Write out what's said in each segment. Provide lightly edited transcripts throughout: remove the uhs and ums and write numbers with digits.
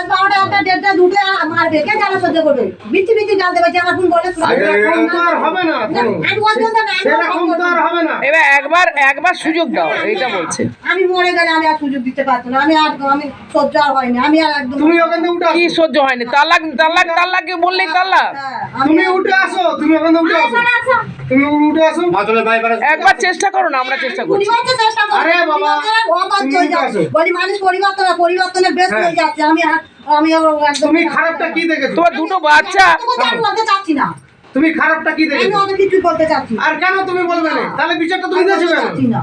রাত 12টা 1টা 1:30টা 2টা মারবে কে জানা সহ্য করবে বিচ্ছি বিচ্ছি জানতে পারছি আমার ফোন বলে এরকম তো আর হবে না আমি পর্যন্ত না সেরকম তো আর হবে না। এবার একবার সুযোগ দাও, এইটা বলছে। আমি মরে গেলে আমি আর সুযোগ দিতে পারছি না, আমি সহ্য আর হয়নি, আমি আর একদম তুমি ওখান থেকে উঠে কি আসো, সহ্য হয়নি? তালাক তালাক তালাক বললেই তালাক। তুমি উঠে আসো, তুমি ওখান থেকে উঠে আসো, তুমি উঠে আসো। একবার চেষ্টা করো না, আমরা চেষ্টা করছি। আরে বাবা, তুমি উঠে আসো। বলি মানুষ পরিবর্তনের বেশ হয়ে যাচ্ছে, আমি একদম তুমি খারাপটা কি দেখেছো? তোমার দুটো বাচ্চা, আমি বলতে চাচ্ছি না, তুমি খারাপটা কি আমি দেখেছো? অনেক কিছু বলতে চাচ্ছি না। আর কেন তুমি বলবে না? তাহলে বিচারটা তুমি আমি দিয়েছো বলতে কেন? চাচ্ছি না।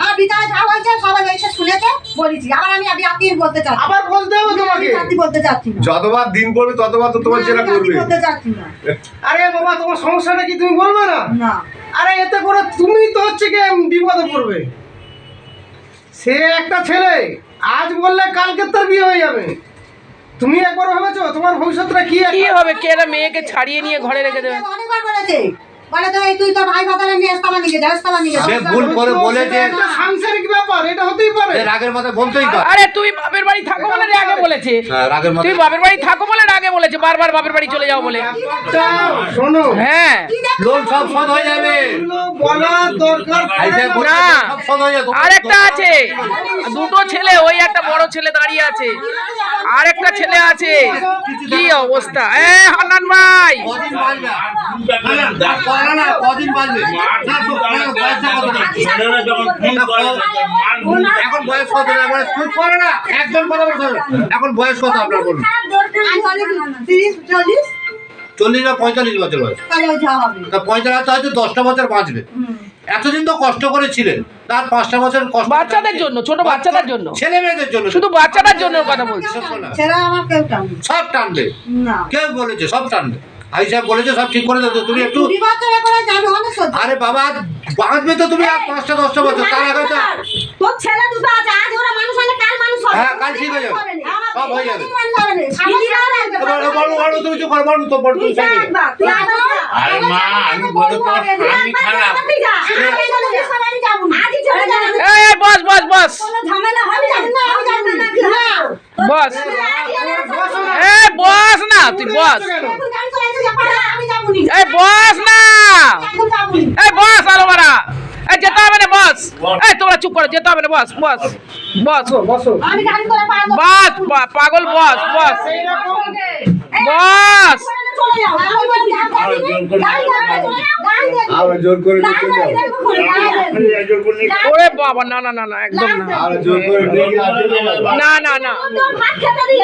আর বিচারে যা হয়েছে সবাই এসে শুনেছে বলেছি, আবার আমি আপনি বলতে চাচ্ছি আবার বলতে হবে তোমাকে? আমি বলতে চাচ্ছি না, যতবার দিন পড়বে ততবার তো তোমার জেরা আমি করবে। বলতে চাচ্ছি না। আরে বাবা, তোমার সমস্যাটা কি তুমি বলবে না? না আরে এতে করে তুমি তো হচ্ছে কি বিপদে পড়বে। সে একটা ছেলে, আজ বললে কালকে তার বিয়ে হয়ে যাবে। তুমি একবার ভেবেছো তোমার ভবিষ্যৎটা কি? কি হবে? কে একটা মেয়েকে ছাড়িয়ে নিয়ে ঘরে রেখে দেবে? অনেকবার বলেছে, বলে তো এই তুই তোর ভাই ভাতারে নিয়ে আসতাবা নিয়ে যা, আসতাবা নিয়ে সে ভুল করে বলেছে, একটা সাংসারিক ব্যাপার, এটা হতেই পারে। এর আগের মাথায় বলতেই পারে। আরে তুই বাপের বাড়ি থাকো বলে রাগে বলেছে। হ্যাঁ, রাগের তুই মাথায় বাপের বাড়ি থাকো বলে রাগে বলেছে, বারবার বাপের বাড়ি চলে যাও বলে। ব্যাপারটা শোনো, হ্যাঁ, লোন সব শোধ হয়ে যাবে। এগুলো বলার দরকার আইসা পড়ে বলে না। না। সব শোধ হয়ে যাবে। আরেকটা আছে, দুটো ছেলে, ওই একটা বড় ছেলে দাঁড়িয়ে আছে, আরেকটা ছেলে আছে, কি অবস্থা! হান্নান ভাই, কদিন বাঁচবে? না, পড়া না, কদিন বাঁচবে? না, তো বয়সটা কত না? এখন বয়স কত না? মানে তুই পড়ে না, একজন কথা বলতে হবে। এখন বয়স কত আপনার বলুন? আমি বলি 30-40 40 না 45 বছর বয়স? তাহলে ওই যা হবে। তা 45 হয়তো 10টা বছর বাঁচবে। এতদিন তো কষ্ট করেছিলেন, তার 5টা বছর কষ্ট। বাচ্চাদের জন্য, ছোট বাচ্চাদের জন্য, ছেলে মেয়েদের জন্য, শুধু বাচ্চাটার জন্য কথা বলছি। ছেড়ে আমার কেউ টানবে সব টানবে। না। কেউ বলেছে সব টানবে? ভাই সাহেব বলেছে সব ঠিক করে দেবে। তুমি একটু 20 বছরে করে যাবে অনেক সহ্য। আরে বাবা, বাঁচবে তো তুমি আর 5টা 10টা বছর, তার আগে তো তোর ছেলে দুটো আছে, আজ ওরা মানুষ হলে কাল মানুষ হবে। হ্যাঁ, কাল ঠিক হয়ে যাবে, সব হয়ে যাবে। বলো বলো, তুমি চুপ করো, বলো তো, বলো তুমি সাইডে। আরে মা, আমি বলে তো স্বামী খারাপ। এই বস বস বস ঝামেলা হবে না, আমি যাবো না। বস, বস না, তুই বস, আমি যাবো না। এই বস না, এখন যাবো না। এই বস, আলো মারা, এই যেতে হবে না বস, এই তোমরা চুপ করো, যেতে হবে না বস, বস বস বসো। আমি গাড়ি করে পারবো। বস, পাগল বস, বস বস। চলে যাও। আমি বলছি, গাড়ি চলে যাও। আরো জোর করে নিয়ে চলে যাও। ওরে বাবা, না না না না, একদম না, আরো জোর করে নিয়ে গিয়ে না না না, ভাত খেতে দিই,